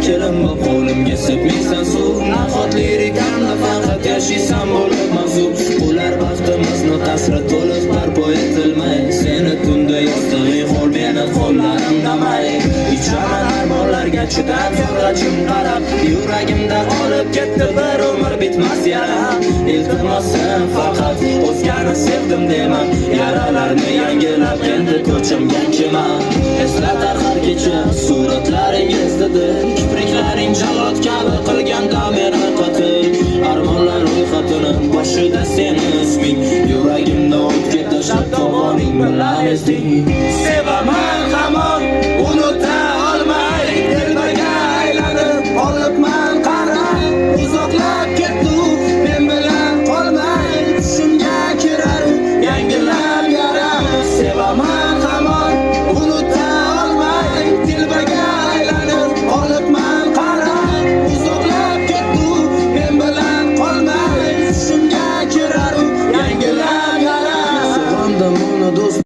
kelim bu qo'limga sepmaysan suv. Nahot lirikamda faqat yashaysan bo'lib mavzu. Ular baxtimizni tasra to'liq barpo etilmay, seni tunda yostig'ing qo'l meni qo'llarimda may. Ichaman armonlarga chidab zo'rachim qarab, yuragimda qolib ketdi bir umr bitmas yara. Iltimosim faqat o'zgani sevdim deman, yaralarni yangilab endi ko'chimga kelman. Eslatar har kecha suratlaring esdidi, kipriklaring jallod kabi qilganda meni qatil. Armonlar ro'yxatini boshida seni isming, yuragimda o'tga tashlab tovoning bilan esding.